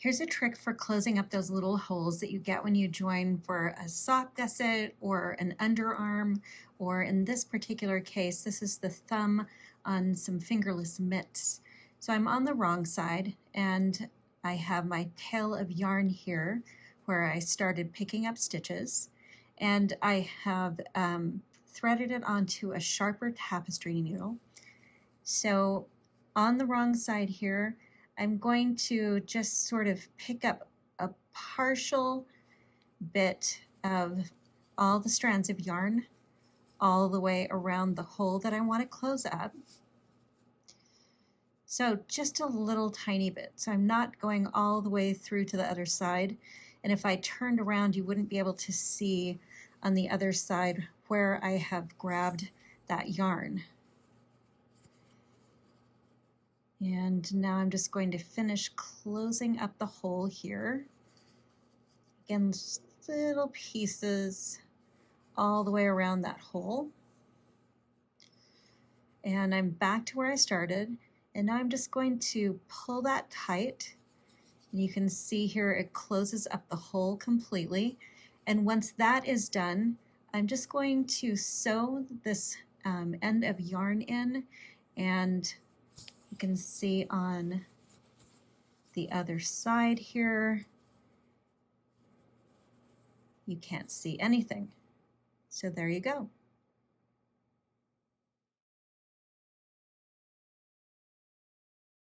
Here's a trick for closing up those little holes that you get when you join for a sock gusset or an underarm, or in this particular case, this is the thumb on some fingerless mitts. So I'm on the wrong side and I have my tail of yarn here where I started picking up stitches, and I have threaded it onto a sharper tapestry needle. So on the wrong side here, I'm going to just sort of pick up a partial bit of all the strands of yarn all the way around the hole that I want to close up. So just a little tiny bit. So I'm not going all the way through to the other side. And if I turned around, you wouldn't be able to see on the other side where I have grabbed that yarn. And now I'm just going to finish closing up the hole here. Again, just little pieces all the way around that hole. And I'm back to where I started. And now I'm just going to pull that tight. And you can see here it closes up the hole completely. And once that is done, I'm just going to sew this end of yarn in, and you can see on the other side here, you can't see anything. So there you go.